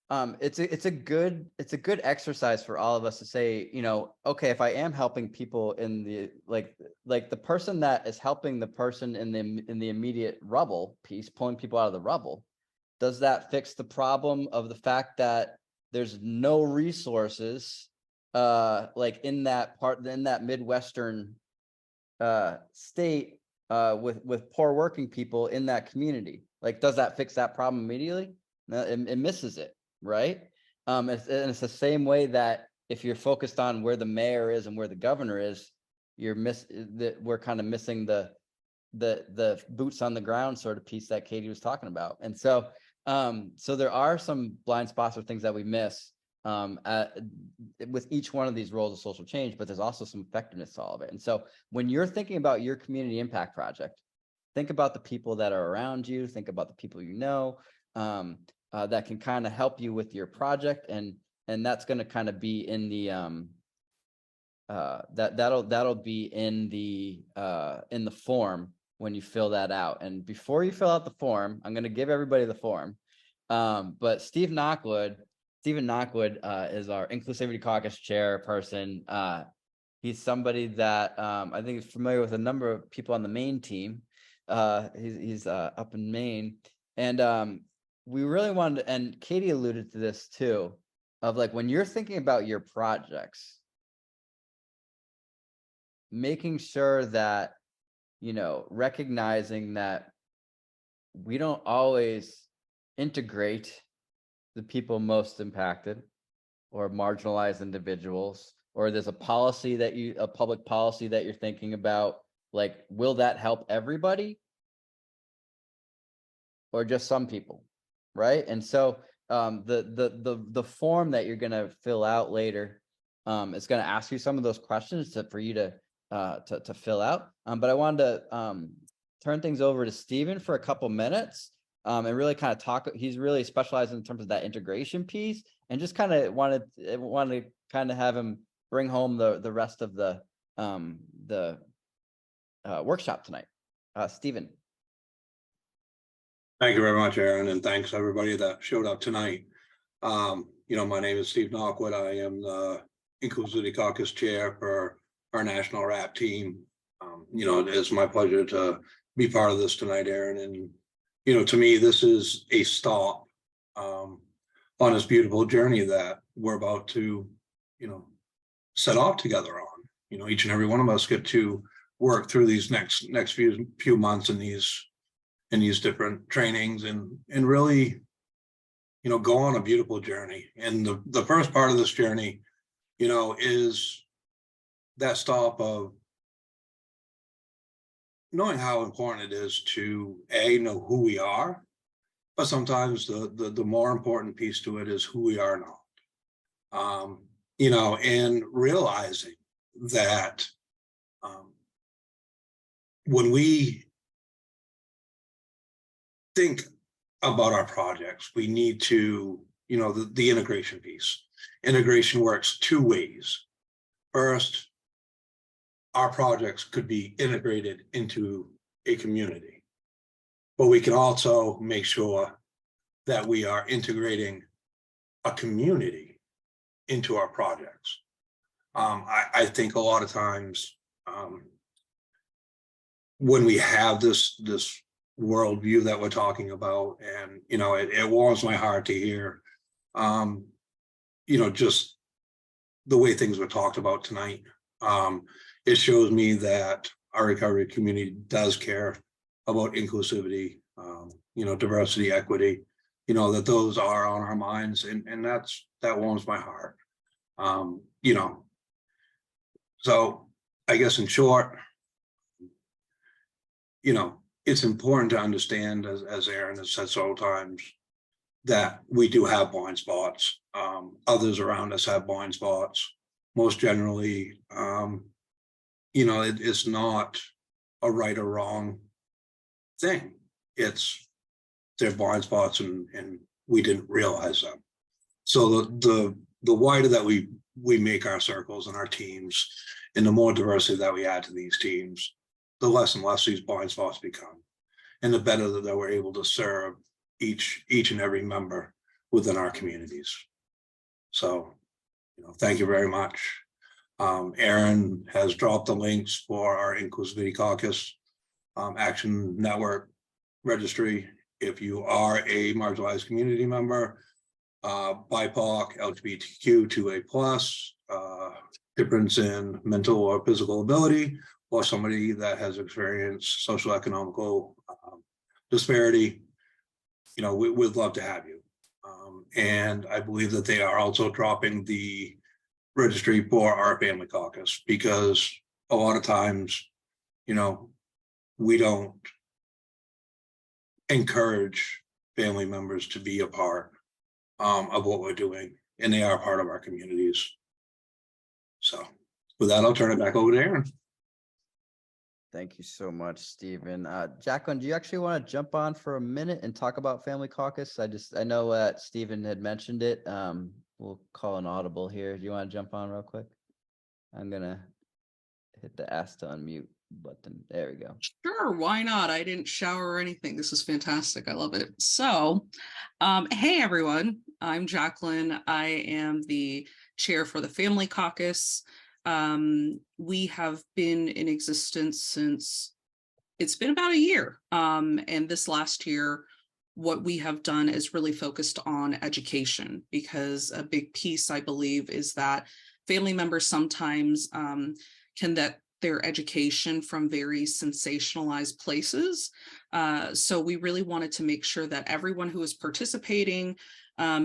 it's a good exercise for all of us to say, you know, okay, if I am helping people in the like the person that is helping the person in the immediate rubble piece, pulling people out of the rubble, does that fix the problem of the fact that there's no resources like in that Midwestern state with poor working people in that community? Like, does that fix that problem immediately? No, it misses it, right? And it's the same way that if you're focused on where the mayor is and where the governor is, we're kind of missing the boots on the ground sort of piece that Katie was talking about. And so so there are some blind spots or things that we miss with each one of these roles of social change, but there's also some effectiveness to all of it. And so when you're thinking about your community impact project, think about the people that are around you, think about the people you know that can kind of help you with your project, and that's going to kind of be in the that'll be in the form when you fill that out. And before you fill out the form, I'm going to give everybody the form. But Stephen Knockwood is our Inclusivity Caucus chairperson. He's somebody that I think is familiar with a number of people on the Maine team. He's up in Maine, and we really wanted to, and Katie alluded to this too, of like when you're thinking about your projects, making sure that, you know, recognizing that we don't always integrate the people most impacted or marginalized individuals, or there's a public policy that you're thinking about, like, will that help everybody or just some people, right? And so the form that you're going to fill out later is going to ask you some of those questions for you to fill out. But I wanted to turn things over to Stephen for a couple minutes and really kind of talk. He's really specialized in terms of that integration piece, and just kind of wanted to kind of have him bring home the rest of the workshop tonight. Stephen. Thank you very much, Aaron, and thanks everybody that showed up tonight. You know, my name is Steve Knockwood. I am the Inclusivity Caucus chair for our national RAP team. You know, it's my pleasure to be part of this tonight, Aaron. And, you know, to me, this is a stop on this beautiful journey that we're about to, you know, set off together on. You know, each and every one of us get to work through these next few months in these different trainings and really, you know, go on a beautiful journey. And the first part of this journey, you know, is that stop of knowing how important it is to know who we are, but sometimes the more important piece to it is who we are not. You know, and realizing that when we think about our projects, we need to, you know, the integration piece. Integration works two ways. First, our projects could be integrated into a community, but we can also make sure that we are integrating a community into our projects. I think a lot of times when we have this worldview that we're talking about, and, you know, it warms my heart to hear, you know, just the way things were talked about tonight. It shows me that our recovery community does care about inclusivity, you know, diversity, equity, you know, that those are on our minds, and that warms my heart. You know, so I guess in short, you know, it's important to understand, as Aaron has said several times, that we do have blind spots. Others around us have blind spots. Most generally, you know, it's not a right or wrong thing. It's their blind spots, and we didn't realize them. So the wider that we make our circles and our teams, and the more diversity that we add to these teams, the less and less these blind spots become, and the better that we're able to serve each and every member within our communities. So, thank you very much. Aaron has dropped the links for our Inclusivity Caucus Action Network registry. If you are a marginalized community member, BIPOC, LGBTQ, 2A+, difference in mental or physical ability, or somebody that has experienced social economical disparity, we'd love to have you. And I believe that they are also dropping the registry for our family caucus, because a lot of times, we don't encourage family members to be a part of what we're doing, and they are part of our communities. So with that, I'll turn it back over to Aaron. Thank you so much, Stephen. Jacqueline, do you actually want to jump on for a minute and talk about Family Caucus? I know that Stephen had mentioned it. We'll call an audible here. Do you want to jump on real quick? I'm gonna hit the ask to unmute button. There we go. Sure, why not? I didn't shower or anything. This is fantastic. I love it. So, hey everyone, I'm Jacqueline. I am the chair for the Family Caucus. We have been in existence since it's been about a year. And this last year, what we have done is really focused on education, because a big piece, I believe, is that family members sometimes can get their education from very sensationalized places. So we really wanted to make sure that everyone who is participating,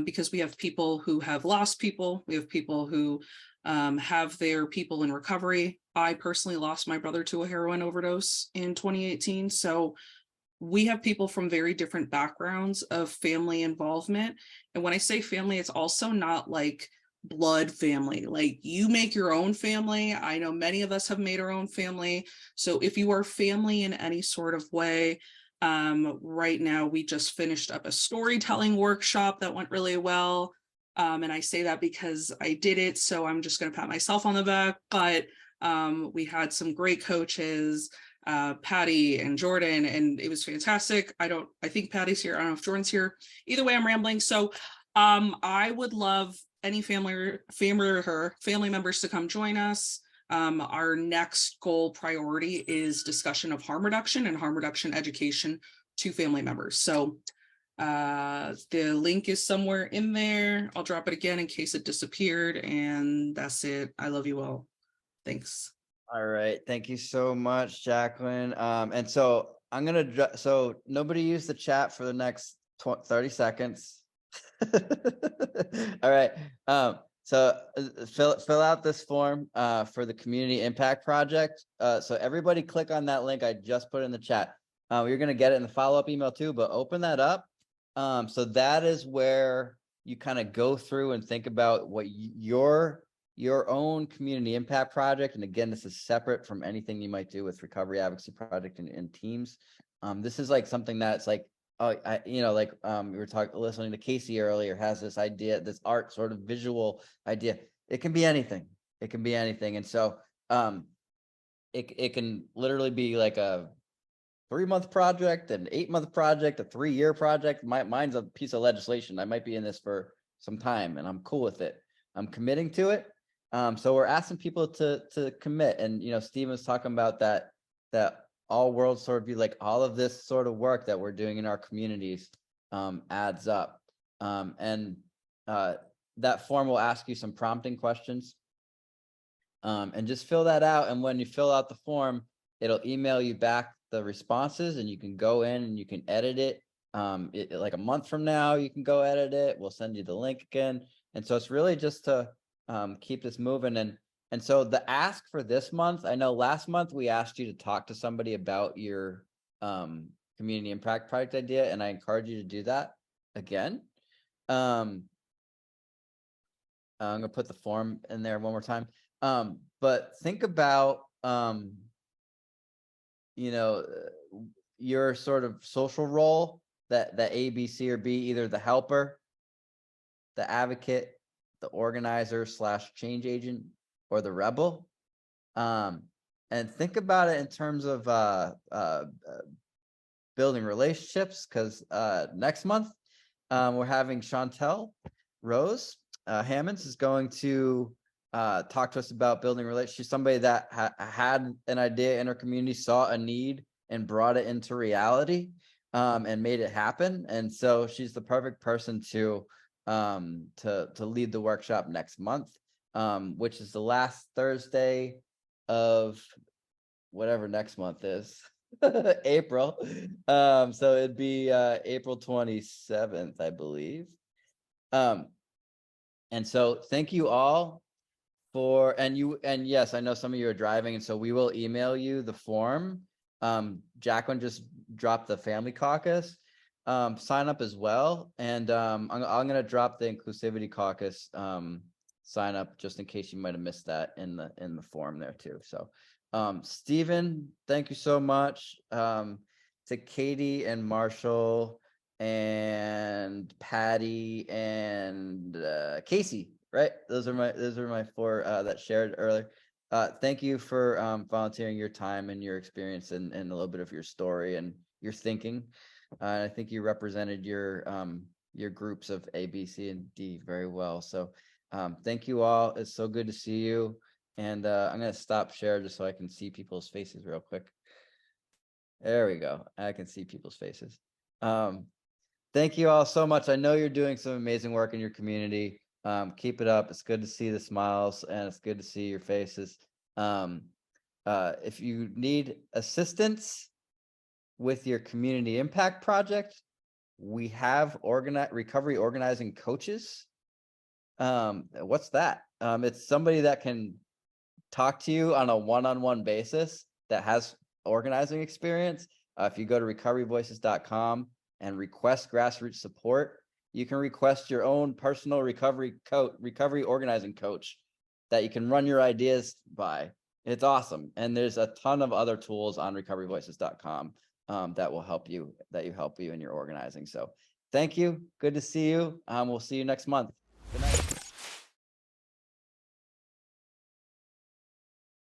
because we have people who have lost people, we have people who have their people in recovery. I personally lost my brother to a heroin overdose in 2018. So we have people from very different backgrounds of family involvement. And when I say family, it's also not like blood family, like you make your own family. I know many of us have made our own family. So if you are family in any sort of way, right now we just finished up a storytelling workshop that went really well. And I say that because I did it, so I'm just going to pat myself on the back, but we had some great coaches, Patty and Jordan, and it was fantastic. I think Patty's here. I don't know if Jordan's here. Either way, I'm rambling. So I would love any family members to come join us. Our next goal priority is discussion of harm reduction and harm reduction education to family members. So the link is somewhere in there. I'll drop it again in case it disappeared, and that's it. I love you all. Thanks. All right. Thank you so much, Jacqueline. And so I'm going to, so nobody use the chat for the next 30 seconds. All right. So fill out this form for the Community Impact Project. So everybody click on that link I just put in the chat. You're going to get it in the follow-up email too, but open that up. So that is where you kind of go through and think about what your own community impact project. And again, this is separate from anything you might do with Recovery Advocacy Project and teams. This is like something that's like, we were listening to Casey earlier, has this idea, this art sort of visual idea. It can be anything. It can be anything. And so it can literally be like a 3-month project, an 8-month project, a 3-year project. Mine's a piece of legislation. I might be in this for some time and I'm cool with it. I'm committing to it. So we're asking people to commit. And, Steve was talking about that all world sort of be like all of this sort of work that we're doing in our communities adds up. And that form will ask you some prompting questions. And just fill that out. And when you fill out the form, it'll email you back the responses and you can go in and you can edit it. Like a month from now, you can go edit it. We'll send you the link again. And so it's really just to keep this moving. And so the ask for this month, I know last month we asked you to talk to somebody about your community impact project idea, and I encourage you to do that again. I'm gonna put the form in there one more time. But think about your sort of social role, that A, B, C, or B, either the helper, the advocate, the organizer / change agent, or the rebel. And think about it in terms of building relationships, because next month we're having Chantel Rose Hammonds is going to talk to us about building relationships. She's somebody that had an idea in her community, saw a need, and brought it into reality, and made it happen. And so she's the perfect person to lead the workshop next month, which is the last Thursday of whatever next month is. April. So it'd be April 27th, I believe. And so thank you all for, and yes, I know some of you are driving, and so we will email you the form. Jacqueline just dropped the Family Caucus sign up as well, and I'm gonna drop the Inclusivity Caucus sign up just in case you might have missed that in the form there too. So Stephen, thank you so much. To Katie and Marshall and Patty and Casey, right? Those are my four that shared earlier. Thank you for volunteering your time and your experience and a little bit of your story and your thinking. I think you represented your groups of A, B, C, and D very well. So thank you all. It's so good to see you. And I'm going to stop share just so I can see people's faces real quick. There we go. I can see people's faces. Thank you all so much. I know you're doing some amazing work in your community. Keep it up. It's good to see the smiles and it's good to see your faces. If you need assistance with your community impact project, we have recovery organizing coaches. What's that? It's somebody that can talk to you on a one-on-one basis that has organizing experience. If you go to recoveryvoices.com and request grassroots support, you can request your own personal recovery organizing coach that you can run your ideas by. It's awesome. And there's a ton of other tools on recoveryvoices.com that will help you in your organizing. So thank you. Good to see you. We'll see you next month.